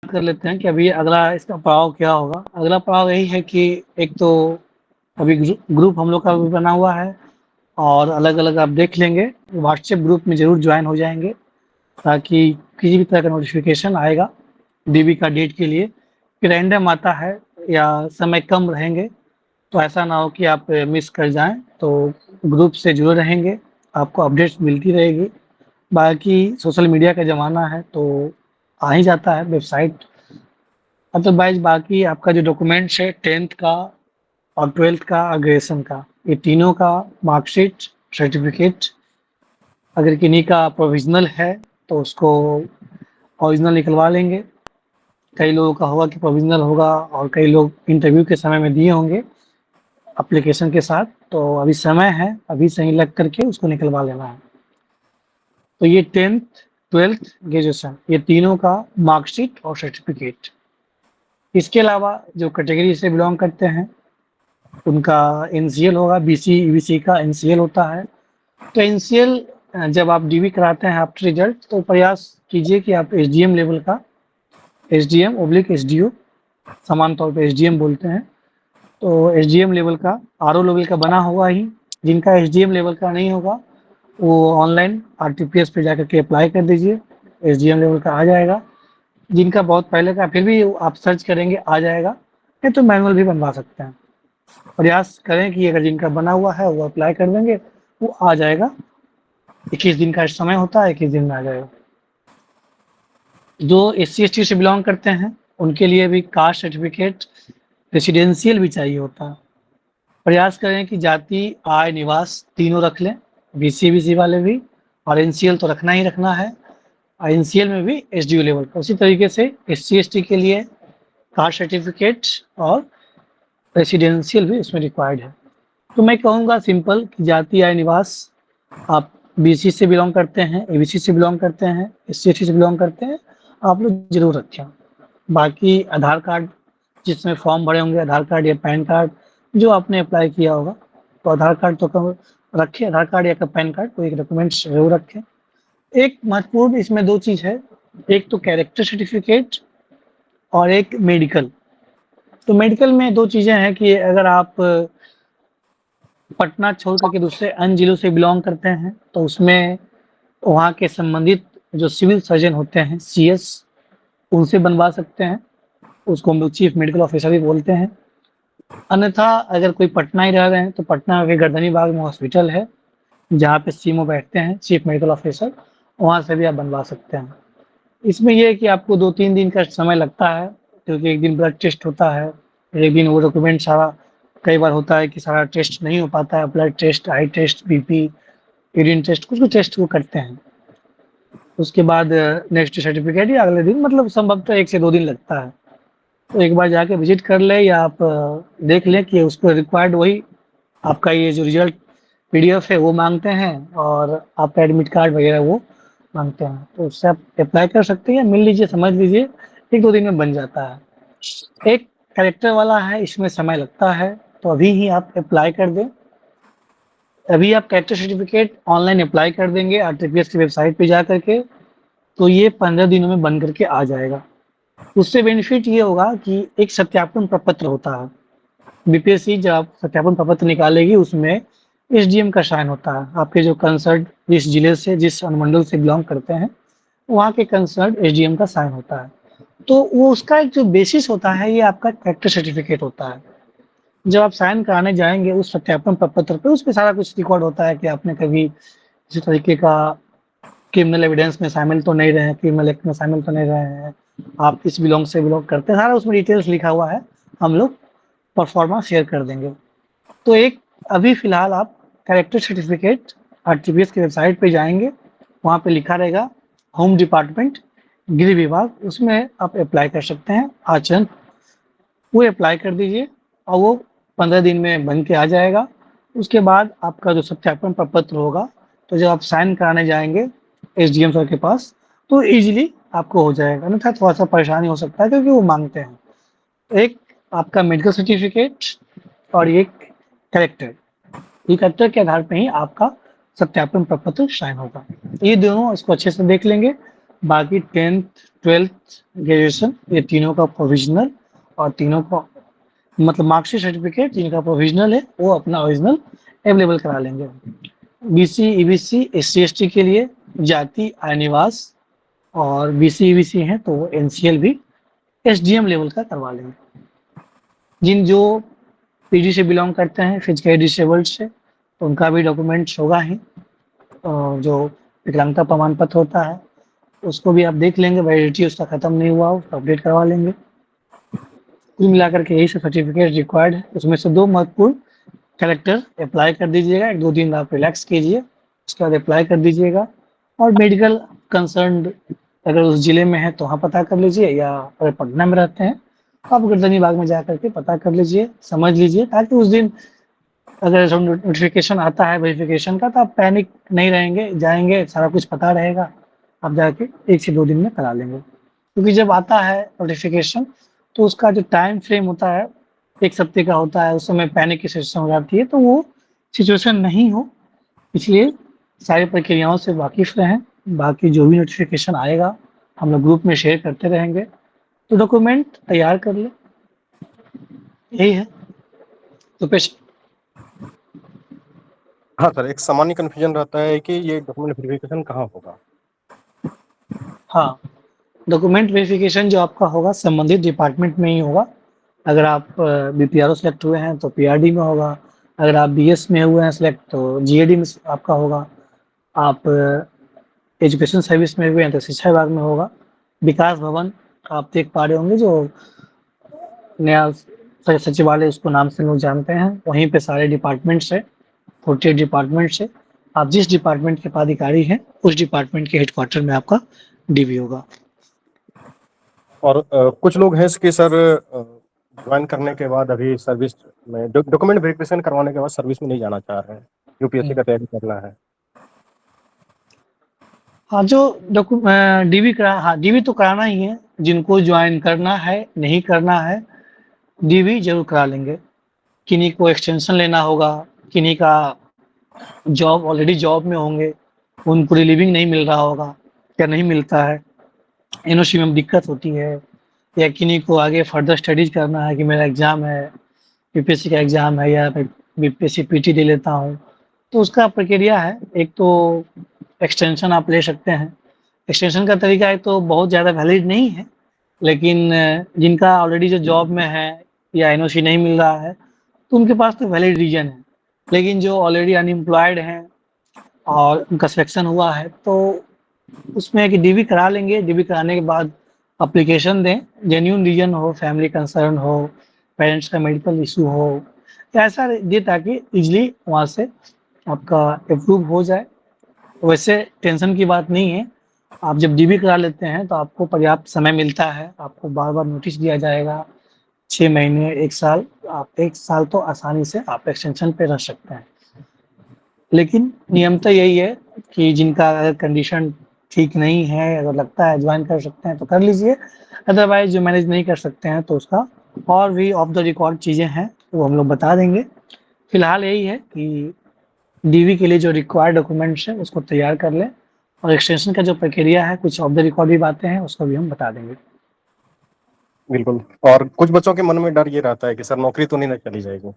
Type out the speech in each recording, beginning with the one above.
कर लेते हैं कि अभी अगला इसका पड़ाव क्या होगा। अगला पड़ाव यही है कि एक तो अभी ग्रुप हम लोग का भी बना हुआ है और अलग-अलग आप देख लेंगे, व्हाट्सएप ग्रुप में ज़रूर जॉइन हो जाएँगे ताकि किसी भी तरह का नोटिफ़िकेशन आएगा डीबी का डेट के लिए कि रैंडम आता है या समय कम रहेंगे, तो ऐसा ना हो कि आप मिस कर जाएँ। तो ग्रुप से जुड़े रहेंगे, आपको अपडेट्स मिलती रहेगी। बाकी सोशल मीडिया का ज़माना है तो आ ही जाता है वेबसाइट। अदरवाइज़ बाकी आपका जो डॉक्यूमेंट्स है 10th का और 12th का और ग्रेजुएशन का, ये तीनों का मार्कशीट, सर्टिफ़िकेट अगर किन्हीं का प्रोविज़नल है तो उसको ओरिजिनल निकलवा लेंगे। कई लोगों का होगा कि प्रोविज़नल होगा और कई लोग इंटरव्यू के समय में दिए होंगे एप्लीकेशन के साथ, तो अभी समय है, अभी से ही लग करके उसको निकलवा लेना है। तो ये 10th, 12th, ग्रेजुएशन ये तीनों का मार्कशीट और सर्टिफ़िकेट। इसके अलावा जो कैटेगरी से बिलॉन्ग करते हैं, उनका एनसीएल होगा, बीसी, ईबीसी का एनसीएल होता है। तो एनसीएल जब आप डीबी कराते हैं आफ्टर रिजल्ट तो प्रयास कीजिए कि आप एसडीएम लेवल का, एसडीएम/एसडीओ समान तौर पे एसडीएम बोलते हैं, तो एसडीएम लेवल का, आरओ लेवल का बना होगा ही। जिनका एसडीएम लेवल का नहीं होगा, वो ऑनलाइन आरटीपीएस पे जाकर के अप्लाई कर दीजिए, एसडीएम लेवल का आ जाएगा। जिनका बहुत पहले का फिर भी आप सर्च करेंगे आ जाएगा, नहीं तो मैनुअल भी बनवा सकते हैं। प्रयास करें कि अगर जिनका बना हुआ है वो अप्लाई कर देंगे, वो आ जाएगा। 21 दिन का समय होता है, 21 दिन में आ जाएगा। जो एससी एसटी से बिलोंग करते हैं उनके लिए भी कास्ट सर्टिफिकेट, रेसिडेंशियल भी चाहिए होता है। प्रयास करें कि जाति, आय, निवास तीनों रख लें, बीसी वाले भी, और एनसीएल तो रखना ही रखना है। और एनसीएल में भी एसडीओ लेवल का। उसी तरीके से एससी एसटी के लिए कास्ट सर्टिफिकेट और रेसिडेंशियल भी इसमें रिक्वायर्ड है। तो मैं कहूँगा सिंपल कि जाति, आय, निवास आप बीसी से बिलोंग करते हैं, एबीसी से बिलोंग करते हैं, एससी एसटी से बिलोंग करते हैं, आप लोग जरूर रखें। बाकी आधार कार्ड जिसमें फॉर्म भरे होंगे, आधार कार्ड या पैन कार्ड जो आपने अप्लाई किया होगा, तो आधार कार्ड तो कम रखें, आधार कार्ड या पैन कार्ड कोई एक डॉक्यूमेंट्स जरूर रखें। एक महत्वपूर्ण इसमें 2 चीज़ है, एक तो कैरेक्टर सर्टिफिकेट और एक मेडिकल। तो मेडिकल में 2 चीज़ें हैं कि अगर आप पटना छोड़ करके दूसरे अन्य जिलों से बिलोंग करते हैं, तो उसमें वहाँ के संबंधित जो सिविल सर्जन होते हैं, सीएस, उनसे बनवा सकते हैं। उसको हम लोग चीफ मेडिकल ऑफिसर भी बोलते हैं। अन्यथा अगर कोई पटना ही रह रहे हैं, तो पटना के गर्दनी बाग में हॉस्पिटल है, जहाँ पे सीएमओ बैठते हैं, चीफ मेडिकल ऑफिसर, वहाँ से भी आप बनवा सकते हैं। इसमें ये है कि आपको 2-3 दिन का समय लगता है, क्योंकि एक दिन ब्लड टेस्ट होता है, एक दिन वो डॉक्यूमेंट सारा, कई बार होता है कि सारा टेस्ट नहीं हो पाता है, ब्लड टेस्ट, आई टेस्ट, बीपी, यूरिन टेस्ट, कुछ-कुछ टेस्ट वो करते हैं। उसके बाद नेक्स्ट सर्टिफिकेट या अगले दिन, मतलब संभवतः 1 से 2 दिन लगता है। तो एक बार जाके विजिट कर लें या आप देख लें कि उसको रिक्वायर्ड वही आपका ये जो रिजल्ट पीडीएफ है वो माँगते हैं और आपका एडमिट कार्ड वगैरह वो माँगते हैं। तो उससे आप अप्लाई कर सकते हैं, मिल लीजिए, समझ लीजिए, 1-2 दिन में बन जाता है। एक कैरेक्टर वाला है, इसमें समय लगता है, तो अभी ही आप अप्लाई कर दें। अभी आप कैरेक्टर सर्टिफिकेट ऑनलाइन अप्लाई कर देंगे आरटीपीएस की वेबसाइट पे जा कर के, तो ये 15 दिनों में बन करके आ जाएगा। उससे बेनिफिट ये होगा कि एक सत्यापन प्रपत्र होता है। बीपीएससी जब आप सत्यापन प्रपत्र निकालेगी, उसमें एसडीएम का साइन होता है। आपके जो कंसर्न जिस जिले से, जिस अनुमंडल से बिलोंग करते हैं, वहाँ के कंसर्न एसडीएम का साइन होता है। तो वो उसका एक जो बेसिस होता है, ये आपका कैरेक्टर सर्टिफिकेट होता है। जब आप साइन कराने जाएँगे उस सत्यापन प्रपत्र पे, उसपे सारा कुछ रिकॉर्ड होता है कि आपने कभी किसी तरीके का क्रिमिनल एविडेंस में शामिल तो नहीं रहे हैं, क्रिमिनल एक्ट में शामिल तो नहीं रहे हैं, आप किस बिलोंग से बिलोंग करते हैं, सारा उसमें डिटेल्स लिखा हुआ है, हम लोग परफॉर्मा शेयर कर देंगे। तो एक अभी फ़िलहाल आप कैरेक्टर सर्टिफिकेट आरटीपीएस की वेबसाइट पे जाएँगे, वहाँ पे लिखा रहेगा होम डिपार्टमेंट, गृह विभाग, उसमें आप अप्लाई कर सकते हैं आचरण, वो अप्लाई कर दीजिए और वो 15 दिन में बन के आ जाएगा। उसके बाद आपका जो सत्यापन प्रपत्र होगा, तो जब आप साइन कराने जाएँगे एसडीएम सर के पास, तो ईज़िली आपको हो जाएगा, अन्यथा थोड़ा-सा परेशानी हो सकता है क्योंकि वो माँगते हैं। एक आपका मेडिकल सर्टिफिकेट और एक कैरेक्टर, ये कैरेक्टर के आधार पे ही आपका सत्यापन प्रपत्र साइन होगा। ये दोनों इसको अच्छे से देख लेंगे, बाकी 10th, 12th ग्रेजुएशन, ये तीनों का प्रोविजनल, और तीनों का मतलब मार्कशीट सर्टिफिकेट जिनका प्रोविजनल है वो अपना ओरिजिनल अवेलेबल करा लेंगे। बीसी ईबीसी एससी एसटी के लिए जाति आय निवास, और बीसी ईबीसी हैं तो एनसीएल भी एसडीएम लेवल का करवा लेंगे। जो पीजी से बिलोंग करते हैं फिजिकली डिसेबल्ड से, तो उनका भी डॉक्यूमेंट्स होगा ही, और जो विकलांगता प्रमाण पत्र होता है उसको भी आप देख लेंगे, वैलिडिटी उसका खत्म नहीं हुआ उसको अपडेट करवा लेंगे। कुल मिलाकर के यही सब सर्टिफिकेट रिक्वायर्ड है। उसमें से 2 महत्वपूर्ण कलेक्टर अप्लाई कर दीजिएगा, 1-2 दिन आप रिलैक्स कीजिए, उसके बाद अप्लाई कर दीजिएगा। और मेडिकल कंसर्न अगर उस जिले में है तो वहाँ पता कर लीजिए, या अगर पटना में रहते हैं आप गर्दनी बाग में जा करके पता कर लीजिए, समझ लीजिए, ताकि उस दिन अगर नोटिफिकेशन आता है वेरिफिकेशन का तो आप पैनिक नहीं रहेंगे, जाएंगे सारा कुछ पता रहेगा, आप जाके 1 से 2 दिन में करा लेंगे। क्योंकि जब आता है नोटिफिकेशन तो उसका जो टाइम फ्रेम होता है 1 हफ्ते का होता है, उस समय पैनिक की सिचुएशन हो जाती है, तो वो सिचुएशन नहीं हो, इसलिए सारी प्रक्रियाओं से वाकिफ रहें। बाकी जो भी नोटिफिकेशन आएगा हम लोग ग्रुप में शेयर करते रहेंगे, तो डॉक्यूमेंट तैयार कर ले, यही है। तो पेश हाँ सर, एक सामान्य कन्फ्यूजन रहता है कि ये डॉक्यूमेंट वेरिफिकेशन कहाँ होगा? हाँ, डॉक्यूमेंट वेरिफिकेशन जो आपका होगा संबंधित डिपार्टमेंट में ही होगा। अगर आप बीपीआरओ सेलेक्ट हुए हैं तो पीआरडी में होगा, अगर आप बीएस में हुए हैं सेलेक्ट तो जीएडी में आपका होगा, आप एजुकेशन सर्विस में हुए हैं तो शिक्षा विभाग में होगा। विकास भवन आप देख पा रहे होंगे, जो नया सचिवालय उसको नाम से लोग जानते हैं, वहीं पे सारे डिपार्टमेंट्स है, 48 डिपार्टमेंट्स है। आप जिस डिपार्टमेंट के पदाधिकारी हैं उस डिपार्टमेंट के हेडक्वार्टर में आपका डीवी होगा। और कुछ लोग हैं कि सर ज्वाइन करने के बाद अभी सर्विस में डॉक्यूमेंट वेरिफिकेशन करवाने के बाद सर्विस में नहीं जाना चाह रहे हैं, यूपीएससी का तैयारी करना है। हाँ, जो डीवी तो कराना ही है, जिनको ज्वाइन करना है नहीं करना है डीवी जरूर करा लेंगे। किन्हीं को एक्सटेंशन लेना होगा, किन्हीं का जॉब ऑलरेडी जॉब में होंगे, उनको रिलीविंग नहीं मिल रहा होगा या नहीं मिलता है, एनओसी में दिक्कत होती है, या किन्हीं को आगे फर्दर स्टडीज करना है कि मेरा एग्जाम है, यूपीएससी का एग्जाम है, या मैं बीपीएससी पीटी दे लेता हूँ, तो उसका प्रक्रिया है। एक तो एक्सटेंशन आप ले सकते हैं, एक्सटेंशन का तरीका एक तो बहुत ज़्यादा वैलिड नहीं है, लेकिन जिनका ऑलरेडी जो जॉब में है या एनओसी नहीं मिल रहा है तो उनके पास तो वैलिड रीजन है। लेकिन जो ऑलरेडी अनएम्प्लॉयड हैं और उनका सिलेक्शन हुआ है तो उसमें है कि डीवी करा लेंगे, डीवी कराने के बाद अप्लीकेशन दें, जेन्युइन रीजन हो, फैमिली कंसर्न हो, पेरेंट्स का मेडिकल इशू हो, ऐसा दे ताकि इजली वहाँ से आपका अप्रूव हो जाए। वैसे टेंशन की बात नहीं है, आप जब डीवी करा लेते हैं तो आपको पर्याप्त समय मिलता है, आपको बार-बार नोटिस दिया जाएगा, 6 महीने, 1 साल, आप 1 साल तो आसानी से आप एक्सटेंशन पे रह सकते हैं। लेकिन नियमतः यही है कि जिनका अगर कंडीशन ठीक नहीं है, अगर लगता है ज्वाइन कर सकते हैं तो कर लीजिए, अदरवाइज़ जो मैनेज नहीं कर सकते हैं तो उसका और भी ऑफ द रिकॉर्ड चीज़ें हैं, वो हम लोग बता देंगे। फिलहाल यही है कि डीवी के लिए जो रिक्वायर्ड डॉक्यूमेंट्स हैं उसको तैयार कर लें, और एक्सटेंशन का जो प्रक्रिया है कुछ ऑफ द रिकॉर्ड भी बातें हैं उसको भी हम बता देंगे। बिल्कुल। और कुछ बच्चों के मन में डर ये रहता है कि सर नौकरी तो नहीं ना चली जाएगी।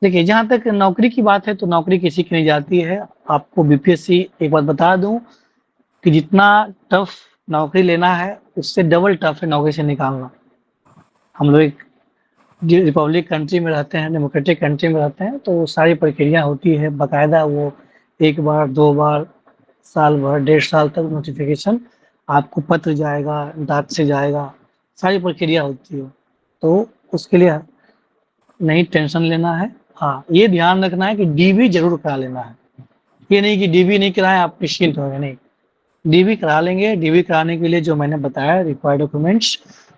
देखिए, जहाँ तक नौकरी की बात है तो नौकरी किसी की नहीं जाती है। आपको बीपीएससी एक बात बता दूँ कि जितना टफ नौकरी लेना है उससे डबल टफ है नौकरी से निकालना। हम लोग एक रिपब्लिक कंट्री में रहते हैं, डेमोक्रेटिक कंट्री में रहते हैं, तो सारी प्रक्रिया होती है बाकायदा, वो 1 बार 2 बार, साल भर 1.5 साल तक नोटिफिकेशन आपको पत्र जाएगा, डाक से जाएगा, सारी प्रक्रिया होती है। तो उसके लिए नहीं टेंशन लेना है। हाँ, ये ध्यान रखना है कि डीवी जरूर करा लेना है। ये नहीं कि डीवी नहीं कराएं आप निश्चिंत हो गए, नहीं, डीवी करा लेंगे। डीवी कराने के लिए जो मैंने बताया रिक्वायर्ड डॉक्यूमेंट्स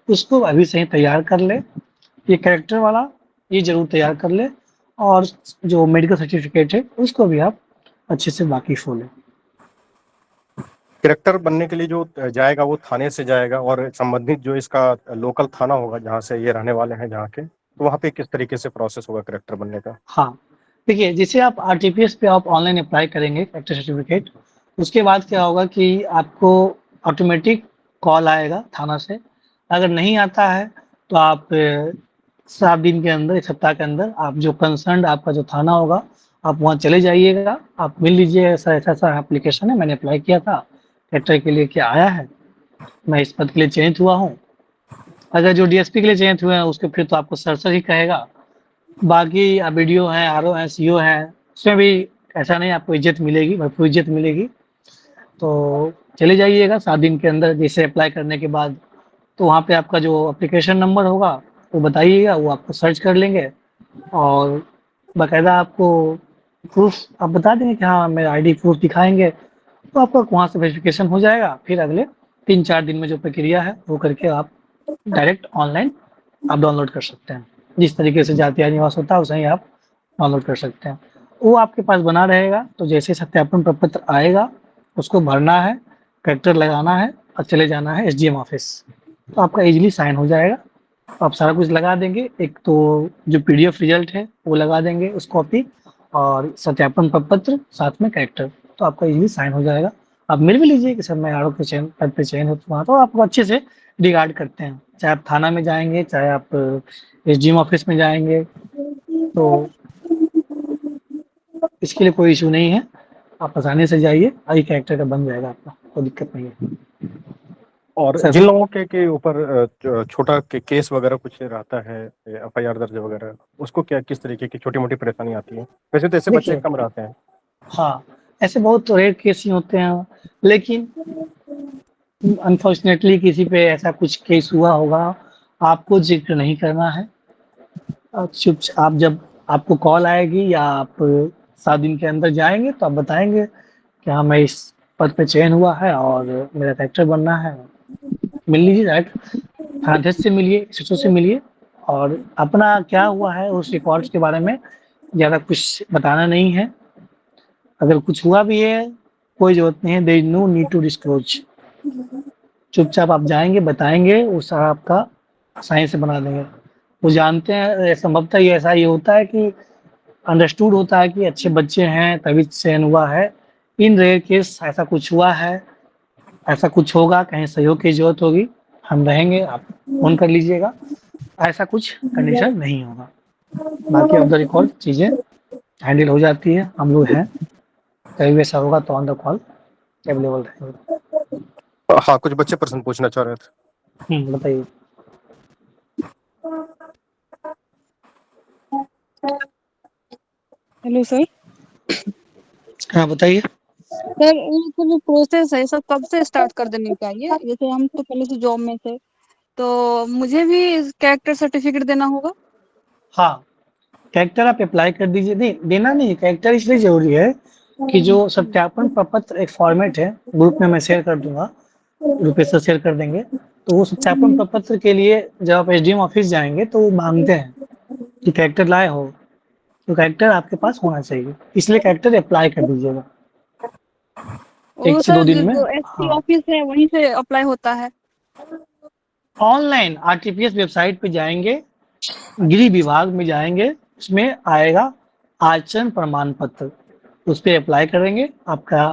उसको अभी से ही तैयार कर ले। ये कैरेक्टर वाला ये जरूर तैयार कर ले, और जो मेडिकल सर्टिफिकेट है उसको भी आप अच्छे से वाकिफ हो लें। कैरेक्टर बनने के लिए जो जाएगा वो थाने से जाएगा, और संबंधित जो इसका लोकल थाना होगा जहाँ से ये रहने वाले हैं जहाँ के, तो वहाँ पे किस तरीके से प्रोसेस होगा कैरेक्टर बनने का? हाँ, देखिए, जैसे आप आरटीपीएस पे आप ऑनलाइन अप्लाई करेंगे कैरेक्टर सर्टिफिकेट, उसके बाद क्या होगा कि आपको ऑटोमेटिक कॉल आएगा थाना से। अगर नहीं आता है तो आप 7 दिन के अंदर, 1 सप्ताह के अंदर आप जो कंसर्न्ड आपका जो थाना होगा, आप वहाँ चले जाइएगा, आप मिल लीजिए, ऐसा एप्लीकेशन है, मैंने अप्लाई किया था, ट्रैक्टर के लिए क्या आया है, मैं इस पद के लिए चयनित हुआ हूँ। अगर जो डीएसपी के लिए चयनित हुए हैं उसके फिर तो आपको सर ही कहेगा। बाकी बीडीओ हैं, आरओ हैं, सीओ हैं, उसमें भी ऐसा नहीं आपको इज्जत मिलेगी, भरपूर इज्जत मिलेगी। तो चले जाइएगा 7 दिन के अंदर जैसे अप्लाई करने के बाद, तो वहाँ पे आपका जो एप्लीकेशन नंबर होगा वो बताइएगा, वो आपको सर्च कर लेंगे और बाकायदा आपको प्रूफ आप बता देंगे कि हाँ मेरा आईडी प्रूफ दिखाएंगे, तो आपका वहाँ से वेरिफिकेशन हो जाएगा। फिर अगले 3-4 दिन में जो प्रक्रिया है वो करके आप डायरेक्ट ऑनलाइन आप डाउनलोड कर सकते हैं। जिस तरीके से जातीय निवास होता है वैसे ही आप डाउनलोड कर सकते हैं। वो आपके पास बना रहेगा, तो जैसे सत्यापन प्रपत्र आएगा उसको भरना है, कैरेक्टर लगाना है और चले जाना है एसडीएम ऑफिस, तो आपका इजीली साइन हो जाएगा। आप सारा कुछ लगा देंगे, एक तो जो पीडीएफ रिजल्ट है वो लगा देंगे उस कॉपी, और सत्यापन प्रपत्र साथ में कैरेक्टर, तो आपका इजीली साइन हो जाएगा। आप मिल भी लीजिए कि सर मैं आरओ के चयन पद पे चयन हो, तो आपको अच्छे से रिगार्ड करते हैं, चाहे आप थाना में जाएंगे, चाहे आप एसडीएम ऑफिस में जाएंगे, तो इसके लिए कोई इशू नहीं है। आप आसानी से जाइए, आई कैरेक्टर का बन जाएगा आपका, कोई दिक्कत नहीं है। और सर जिन लोगों के ऊपर छोटा केस वगैरह कुछ रहता है, एफआईआर दर्ज वगैरह, उसको क्या किस तरीके की छोटी मोटी परेशानी आती है? वैसे तो ऐसे बच्चे देखिए, कम रहते हैं। हाँ ऐसे बहुत रेयर केस ही होते हैं, लेकिन अनफॉर्चुनेटली किसी पे ऐसा कुछ केस हुआ होगा, आपको जिक्र नहीं करना है। आप जब आपको कॉल आएगी या आप 7 दिन के अंदर जाएंगे तो आप बताएंगे कि हाँ मैं इस पद पे चयन हुआ है और मेरा कैरेक्टर बनना है, मिल लीजिए डायरेक्ट थानाध्यक्ष से मिलिए, एसएचओ से मिलिए, और अपना क्या हुआ है उस रिकॉर्ड्स के बारे में ज़्यादा कुछ बताना नहीं है। अगर कुछ हुआ भी है कोई जरूरत नहीं है, there is no need to disclose. चुपचाप आप जाएंगे, बताएंगे, वो सारा आपका साइन से बना देंगे। वो जानते हैं संभवतः ये ऐसा ही होता है कि अंडरस्टूड होता है कि अच्छे बच्चे हैं तभी चयन हुआ है। इन रेयर केस ऐसा कुछ हुआ है, ऐसा कुछ होगा, कहीं सहयोग की जरूरत होगी, हम रहेंगे, आप फोन कर लीजिएगा, ऐसा कुछ कंडीशन नहीं होगा। बाकी ऑफ द रिकॉर्ड चीजें हैंडल हो जाती है, हम लोग हैं, कभी भी ऐसा होगा तो ऑन द कॉल अवेलेबल रहेंगे। हाँ, कुछ बच्चे प्रश्न पूछना चाह रहे थे। बताइए। Hello sir. हाँ बताइए। सर ये तो जो प्रोसेस है सब कब से स्टार्ट कर देनी चाहिए? जैसे हम तो पहले से जॉब में थे, तो मुझे भी कैरेक्टर सर्टिफिकेट देना होगा? हाँ, कैरेक्टर आप अप्लाई कर दीजिए। नहीं, देना नहीं, कैरेक्टर इसलिए जरूरी है कि जो सत्यापन प्रपत्र एक फॉर्मेट है, ग्रुप में मैं शेयर कर दूंगा, रुपेश सर शेयर कर देंगे, तो वो सत्यापन प्रपत्र के लिए जब आप एसडीएम ऑफिस जाएंगे तो वो मांगते हैं कि कैरेक्टर लाए हो, तो कैरेक्टर आपके पास होना चाहिए, इसलिए कैरेक्टर अप्लाई कर दीजिएगा वो 1 से 2 सर दिन में। जो एसपी हाँ, ऑफिस है वहीं से अप्लाई होता है? ऑनलाइन आरटीपीएस वेबसाइट पे जाएंगे, गृह विभाग में जाएंगे, उसमें आएगा आचरण प्रमाण पत्र, उस पर अप्लाई करेंगे, आपका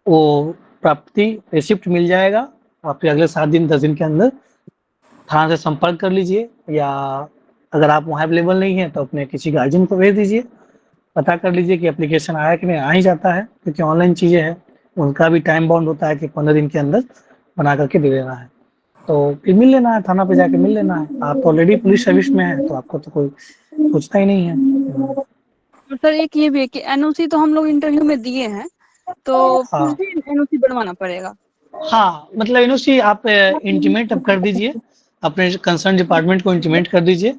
वो प्राप्ति रिसिप्ट मिल जाएगा। आप फिर अगले 7 दिन 10 दिन के अंदर थाना से संपर्क कर लीजिए, या अगर आप वहाँ अवेलेबल नहीं है तो अपने किसी गार्जियन को भेज दीजिए, पता कर लीजिए कि एप्लीकेशन आया कि नहीं, आ ही जाता है क्योंकि ऑनलाइन चीज़ें हैं, उनका भी टाइम बाउंड होता है कि 15 दिन के अंदर बना करके दे देना है। तो फिर मिल लेना है, थाना पे जाके मिल लेना है। आप तो ऑलरेडी पुलिस सर्विस में हैं तो आपको तो कोई पूछता ही नहीं है। और सर एक ये भी है कि एनओसी तो हम लोग इंटरव्यू में दिए हैं, तो हाँ, फिर भी एनओसी बनवाना पड़ेगा? हाँ मतलब एनओसी आप इंटीमेट अब कर दीजिए, अपने कंसर्न डिपार्टमेंट को इंटीमेट कर दीजिए,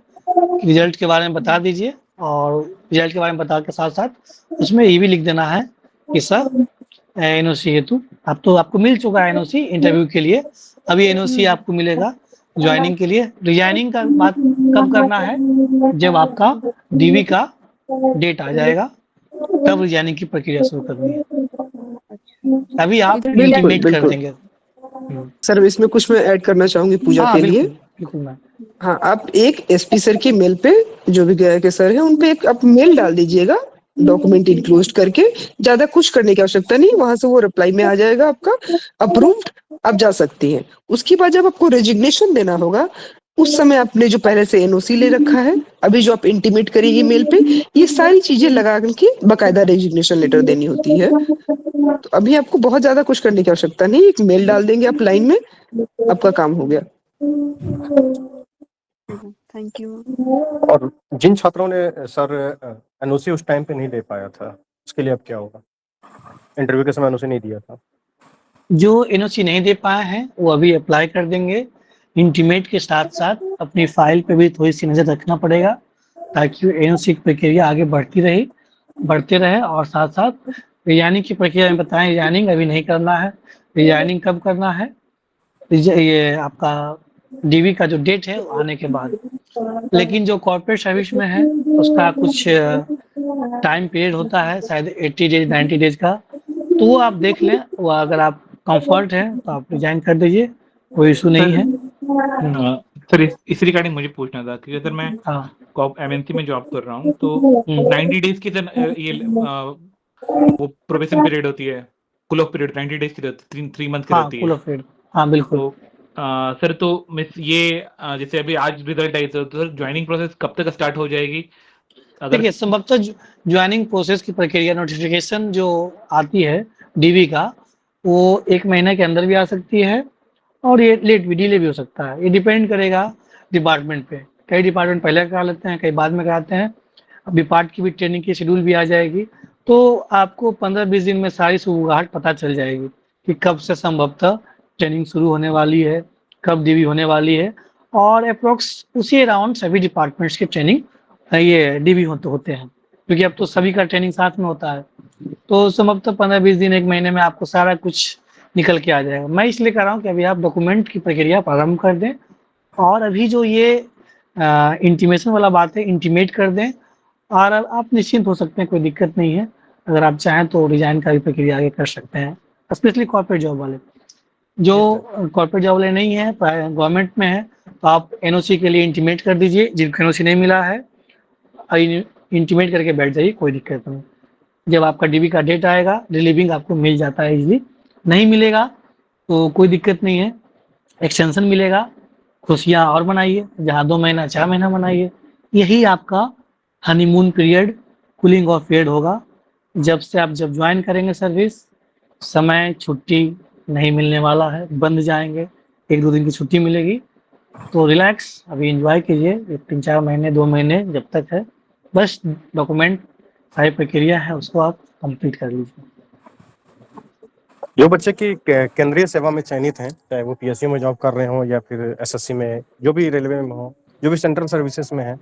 रिजल्ट के बारे में बता दीजिए, और रिजल्ट के बारे में बता के साथ साथ उसमें ये भी लिख देना है कि सर एनओसी हेतु अब तो आपको मिल चुका है एनओसी इंटरव्यू के लिए, अभी एनओसी आपको मिलेगा ज्वाइनिंग के लिए। रिजाइनिंग का बात कब करना है, जब आपका डीवी का डेट आ जाएगा तब रिजाइनिंग की प्रक्रिया शुरू करनी है, तभी आप इधर बिल्कुल इंटीमेट कर बिल्कुल देंगे। सर, इसमें कुछ मैं ऐड करना चाहूंगी पूजा हाँ के लिए। बिल्कुल बिल्कुल मैम। हाँ, आप एक एसपी सर की मेल पे, जो भी गया के सर है उन पे एक आप मेल डाल दीजिएगा डॉक्यूमेंट इनक्लोज करके, ज्यादा कुछ करने की आवश्यकता नहीं, वहां से वो रिप्लाई में आ जाएगा आपका अप्रूव्ड, आप जा सकती हैं। उसके बाद जब आपको रेजिग्नेशन देना होगा, उस समय आपने जो पहले से एनओसी ले रखा है, अभी जो आप इंटीमेट करेंगे मेल पे, ये सारी चीजें लगा के बकायदा रेजिग्नेशन लेटर देनी होती है। तो अभी आपको बहुत ज्यादा कुछ करने की आवश्यकता नहीं, एक मेल डाल देंगे आप लाइन में, आपका काम हो गया। Thank you. और जिन छात्रों ने सर एनओसी उस टाइम पे नहीं दे पाया था, उसके लिए अब क्या होगा? इंटरव्यू के समय एनओसी नहीं दिया था। जो एनओसी नहीं दे पाए हैं वो अभी अप्लाई कर देंगे। इंटीमेट के साथ साथ अपनी फाइल पे भी थोड़ी सी नज़र रखना पड़ेगा, ताकि एनओसी की प्रक्रिया आगे बढ़ते रहे। और साथ साथ रिजाइनिंग की प्रक्रिया में बताएं, रिजाइनिंग अभी नहीं करना है। रिजाइनिंग कब करना है? ये आपका डीवी का जो डेट है वो आने के बाद। लेकिन जो कॉर्पोरेट सर्विस में है उसका कुछ टाइम पीरियड होता है, शायद 80 डेज 90 डेज का, तो वो आप देख लें। वो अगर आप कंफर्ट है तो आप रिजाइन कर दीजिए, कोई इशू नहीं है। सर इस रिगार्डिंग मुझे पूछना था, क्योंकि सर मैं हाँ एमएनसी में जॉब कर रहा हूँ, तो 90 डेज की सर ये वो प्रोबेशन पीरियड होती है, कूल ऑफ पीरियड 90 डेज की रहती है, 3 मंथ की हाँ रहती कूल है। ऑफ पीरियड, हाँ बिल्कुल। तो सर तो मिस ये जैसे अभी आज रिजल्ट आई, तो सर ज्वाइनिंग प्रोसेस कब तक स्टार्ट हो जाएगी? अगर देखिए, संभवतः ज्वाइनिंग प्रोसेस की प्रक्रिया, नोटिफिकेशन जो आती है डीवी का, वो 1 महीने के अंदर भी आ सकती है और ये लेट भी, डिले भी हो सकता है। ये डिपेंड करेगा डिपार्टमेंट पे। कई डिपार्टमेंट पहले करा लेते हैं, कई बाद में कराते हैं। अभी पार्ट की भी ट्रेनिंग की शेड्यूल भी आ जाएगी, तो आपको 15-20 दिन में सारी सुगबुगाहट पता चल जाएगी कि कब से संभवतः ट्रेनिंग शुरू होने वाली है, कब डीवी होने वाली है। और अप्रोक्स उसी अराउंड सभी डिपार्टमेंट्स की ट्रेनिंग ये डीवी होते हैं, क्योंकि अब तो सभी का ट्रेनिंग साथ में होता है। तो संभवतः 15-20 दिन 1 महीने में आपको सारा कुछ निकल के आ जाएगा। मैं इसलिए कह रहा हूँ कि अभी आप डॉक्यूमेंट की प्रक्रिया प्रारंभ कर दें, और अभी जो ये इंटीमेशन वाला बात है, इंटीमेट कर दें, और अब आप निश्चिंत हो सकते हैं, कोई दिक्कत नहीं है। अगर आप चाहें तो रिजाइन का भी प्रक्रिया आगे कर सकते हैं, स्पेशली कॉर्पोरेट जॉब वाले। जो कॉर्पोरेट जॉब वाले नहीं है, गवर्नमेंट में है, तो आप एनओसी के लिए इंटीमेट कर दीजिए। जिनको एनओसी नहीं मिला है, इंटीमेट करके बैठ जाइए, कोई दिक्कत नहीं। जब आपका डीवी का डेट आएगा, रिलीविंग आपको मिल जाता है इजीली। नहीं मिलेगा तो कोई दिक्कत नहीं है, एक्सटेंशन मिलेगा, खुशियाँ और मनाइए। जहाँ 2 महीना 4 महीना मनाइए। यही आपका honeymoon period, cooling of period होगा। जब जब ज्वाइन करेंगे सर्विस, समय छुट्टी नहीं मिलने वाला है, बंद जाएंगे, 1-2 दिन की छुट्टी मिलेगी। तो रिलैक्स, अभी एंजॉय कीजिए 3-4 महीने 2 महीने जब तक है। बस डॉक्यूमेंट सारी प्रक्रिया है उसको आप कंप्लीट कर लीजिए। जो बच्चे की केंद्रीय सेवा में चयनित हैं, चाहे वो पीएसयू में जॉब कर रहे हो या फिर एसएससी में, जो भी रेलवे में हो, जो भी सेंट्रल सर्विसेज में है,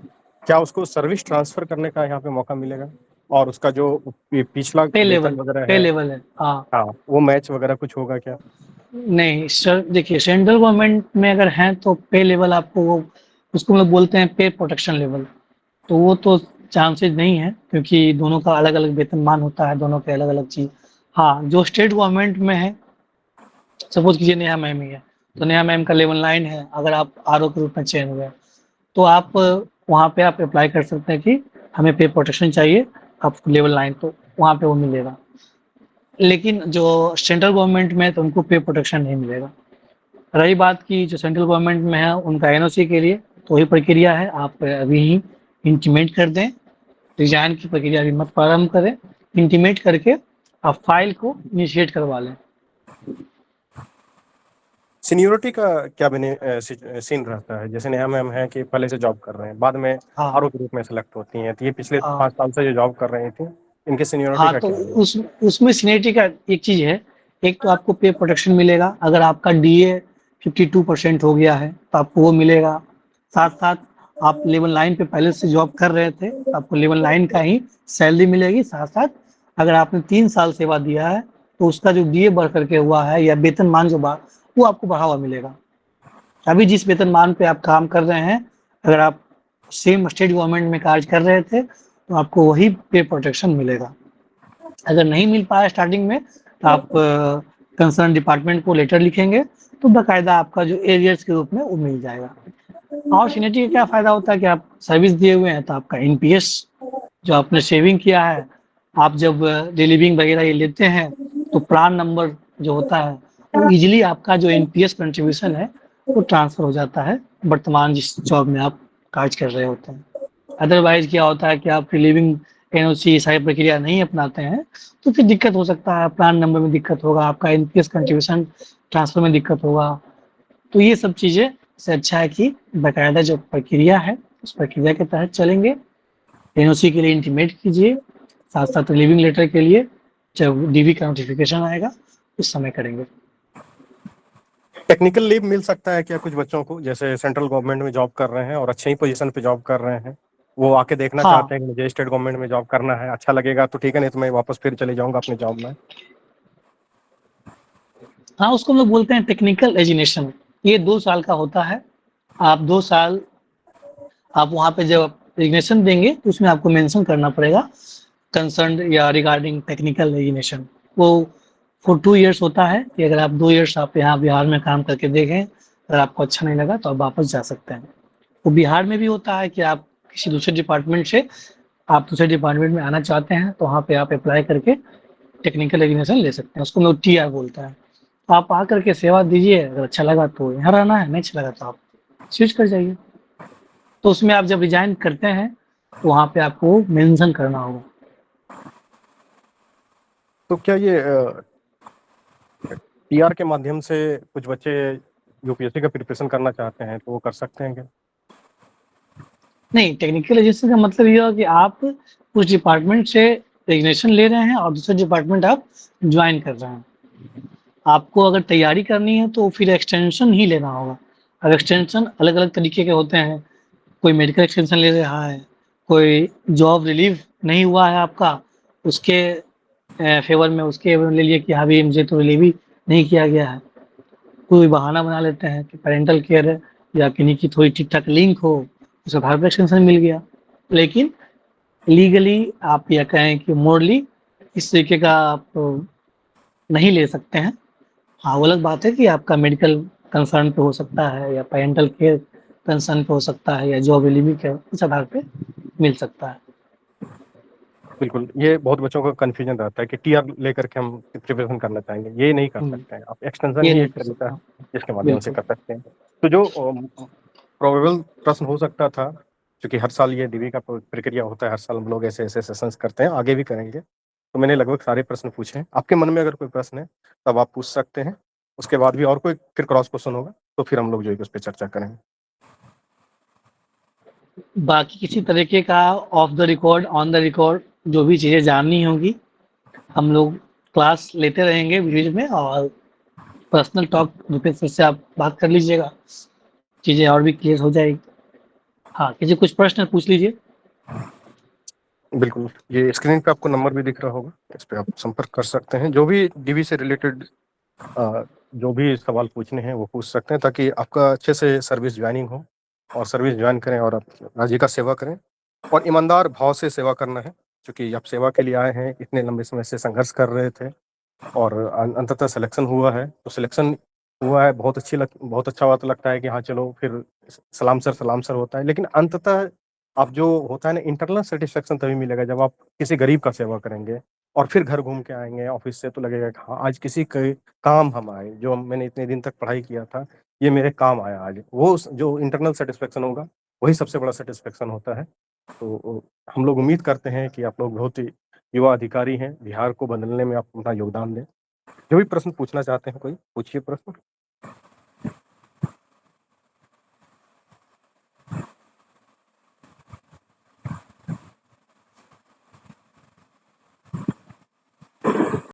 क्या उसको सर्विस ट्रांसफर करने का यहाँ पे मौका मिलेगा? और उसका जो पिछला पे लेवल, वेतन वगैरह पे है, लेवल है। हाँ हाँ, वो मैच वगैरह कुछ होगा क्या? नहीं सर, देखिए सेंट्रल गवर्नमेंट में अगर हैं तो पे लेवल आपको वो, उसको हम लोग बोलते हैं पे प्रोटेक्शन लेवल, तो वो तो चांसेस नहीं है, क्योंकि दोनों का अलग अलग वेतनमान होता है, दोनों के अलग अलग चीज़। हाँ, जो स्टेट गवर्नमेंट में है, सपोज कीजिए नेहा मैम ही है, तो नेहा मैम का लेवल 9 है। अगर आप आरओ के रूप में चयन हुए, तो आप वहाँ पे आप अप्लाई कर सकते हैं कि हमें पे प्रोटेक्शन चाहिए, आपको लेवल 9, तो वहाँ पे वो मिलेगा। लेकिन जो सेंट्रल गवर्नमेंट में है तो उनको पे प्रोटेक्शन नहीं मिलेगा। रही बात की जो सेंट्रल गवर्नमेंट में है उनका एनओसी के लिए, तो वही प्रक्रिया है, आप अभी ही इंटीमेट कर दें। रिजाइन की प्रक्रिया अभी मत प्रारंभ करें, इंटीमेट करके आप फाइल को इनिशिएट करवा लें। सीनियोरिटी का क्या सीन रहता है? जैसे नेहा मैम है कि पहले से जॉब कर रहे हैं, बाद में हाँ आरओ के रूप में सेलेक्ट होती हैं, तो ये पिछले हाँ 5 साल से जो जॉब कर रही थी, इनके सीनियोरिटी हाँ, का तो क्या है? उसमें सीनियरिटी का एक चीज़ है, एक तो आपको पे प्रोटेक्शन मिलेगा। अगर आपका डीए 52% हो गया है तो आपको वो मिलेगा। साथ साथ आप लेवल 9 पे पहले से जॉब कर रहे थे तो आपको लेवल 9 का ही सैलरी मिलेगी। साथ साथ अगर आपने 3 साल सेवा दिया है तो उसका जो डीए बढ़ करके हुआ है या वेतनमान जो वो आपको बढ़ा हुआ मिलेगा। अभी जिस वेतनमान पे आप काम कर रहे हैं, अगर आप सेम स्टेट गवर्नमेंट में कार्य कर रहे थे तो आपको वही पे प्रोटेक्शन मिलेगा। अगर नहीं मिल पाया स्टार्टिंग में, तो आप कंसर्न डिपार्टमेंट को लेटर लिखेंगे, तो बाकायदा आपका जो एरियर्स के रूप में वो मिल जाएगा। और सीनियरिटी का क्या फायदा होता है कि आप सर्विस दिए हुए हैं तो आपका एनपीएस जो आपने सेविंग किया है आप जब रिलीविंग वगैरह ये लेते हैं तो प्राण नंबर जो होता है वो इजीली आपका जो एनपीएस कंट्रीब्यूशन है वो ट्रांसफर हो जाता है वर्तमान जिस जॉब में आप कार्य कर रहे होते हैं। अदरवाइज क्या होता है कि आप रिलीविंग एनओसी सारी प्रक्रिया नहीं अपनाते हैं तो फिर दिक्कत हो सकता है, प्राण नंबर में दिक्कत होगा, आपका एनपीएस कंट्रीब्यूशन ट्रांसफर में दिक्कत होगा। तो ये सब चीज़ें से अच्छा है कि बाकायदा जो प्रक्रिया है उस प्रक्रिया के तहत चलेंगे। एनओसी के लिए इंटीमेट कीजिए, साथ साथ रिलीविंग लेटर के लिए जब डीवी का नोटिफिकेशन आएगा उस समय करेंगे। टेक्निकल लीव मिल सकता है क्या कुछ बच्चों को, जैसे सेंट्रल गवर्नमेंट में जॉब कर रहे हैं और अच्छी ही पोजीशन पे जॉब कर रहे हैं, वो आके देखना हाँ चाहते हैं कि मुझे स्टेट गवर्नमेंट में जॉब करना है, अच्छा लगेगा तो ठीक है, नहीं तो मैं वापस फिर चले जाऊंगा अपने जॉब में। हाँ, उसको हम लोग बोलते हैं टेक्निकल एजुनेशन। ये 2 साल का होता है। आप 2 साल आप वहाँ पे जब रेजिग्नेशन देंगे तो उसमें आपको मेंशन करना पड़ेगा कंसर्न या रिगार्डिंग टेक्निकल रेजिग्नेशन। वो फॉर 2 इयर्स होता है कि अगर आप 2 इयर्स आप यहाँ बिहार में काम करके देखें, अगर आपको अच्छा नहीं लगा तो आप वापस जा सकते हैं। वो बिहार में भी होता है कि आप किसी दूसरे डिपार्टमेंट से आप दूसरे डिपार्टमेंट में आना चाहते हैं तो वहाँ पे आप अप्लाई करके टेक्निकल एजुकेशन ले सकते हैं। उसको लोग टीआर बोलता है। तो आप आ करके सेवा दीजिए, अगर अच्छा लगा तो यहाँ रहना है, नहीं अच्छा लगा तो आप स्विच कर जाइए। तो उसमें आप जब रिजाइन करते हैं तो वहाँ पे आपको मेंशन करना होगा। तो क्या ये टीआर के माध्यम से कुछ बच्चे यूपीएससी का प्रिपरेशन करना चाहते हैं तो वो कर सकते हैं क्या? नहीं, टेक्निकल एजुकेशन का मतलब ये है कि आप उस डिपार्टमेंट से रेजिग्नेशन ले रहे हैं और दूसरे डिपार्टमेंट आप ज्वाइन कर रहे हैं। आपको अगर तैयारी करनी है तो फिर एक्सटेंशन ही लेना होगा। अब एक्सटेंशन अलग-अलग तरीके के होते हैं। कोई मेडिकल एक्सटेंशन ले रहा है, कोई जॉब रिलीव नहीं हुआ है आपका, उसके फेवर में उसके ले लिए कि हाँ भई मुझे तो रिलीव ही नहीं किया गया है। कोई बहाना बना लेते हैं कि पैरेंटल केयर है या किन्हीं की थोड़ी ठीक-ठाक लिंक हो, उसे आधार पे एक्सटेंशन मिल गया। लेकिन लीगली आप या कहें कि मोरली इस तरीके का आप नहीं ले सकते हैं। हाँ, वो अलग बात है कि आपका मेडिकल कंसर्न पे हो सकता है या पैरेंटल केयर कंसर्न पे हो सकता है या जॉब रिलीव के इस आधार पे मिल सकता है। बिल्कुल, ये बहुत बच्चों का कन्फ्यूजन रहता है कि टीआर लेकर के हम प्रिपरेशन करना चाहेंगे, ये नहीं कर हुँ, सकते हैं आप, एक्सटेंशन ये ही नहीं एक कर तरीका सकता है हूँ। जिसके माध्यम से बिल्कुल। कर सकते हैं। तो जो प्रोबेबल प्रश्न हो सकता था, क्योंकि हर साल ये डीवी का प्रक्रिया होता है, हर साल हम लोग ऐसे-ऐसे सेशंस करते हैं, आगे भी करेंगे। तो मैंने लगभग सारे प्रश्न पूछे हैं। आपके मन में अगर कोई प्रश्न है, तब आप पूछ सकते हैं। उसके बाद भी और कोई फिर क्रॉस क्वेश्चन होगा, तो फिर हम लोग जो है उस पे चर्चा करेंगे। बाकी किसी तरीके का of the record, on the record जो भी चीज़ें जाननी होंगी, हम लोग क्लास लेते रहेंगे बीच में और पर्सनल टॉक रुपेश सर से आप बात कर लीजिएगा, चीज़ें और भी क्लियर हो जाएगी। हाँ, किसी कुछ प्रश्न पूछ लीजिए। बिल्कुल, ये स्क्रीन पे आपको नंबर भी दिख रहा होगा, इस पे आप संपर्क कर सकते हैं। जो भी डीवी से रिलेटेड जो भी सवाल पूछने हैं वो पूछ सकते हैं, ताकि आपका अच्छे से सर्विस जॉइनिंग हो और सर्विस जॉइन करें और आप राज्य का सेवा करें और ईमानदार भाव से सेवा करना है, क्योंकि आप सेवा के लिए आए हैं, इतने लंबे समय से संघर्ष कर रहे थे और अंततः सिलेक्शन हुआ है। तो सिलेक्शन हुआ है, बहुत अच्छा बात लगता है कि हाँ, चलो फिर सलाम सर होता है। लेकिन अंततः आप जो होता है ना, इंटरनल सैटिस्फैक्शन तभी मिलेगा जब आप किसी गरीब का सेवा करेंगे और फिर घर घूम के आएँगे ऑफ़िस से, तो लगेगा कि हाँ, आज किसी के काम हम आए, जो मैंने इतने दिन तक पढ़ाई किया था, ये मेरे काम आया आज। वो स जो इंटरनल सैटिस्फैक्शन होगा, वही सबसे बड़ा सैटिस्फैक्शन होता है। तो हम लोग उम्मीद करते हैं कि आप लोग बहुत ही युवा अधिकारी हैं, बिहार को बदलने में आप अपना योगदान दें। जो भी प्रश्न पूछना चाहते हैं कोई, पूछिए प्रश्न।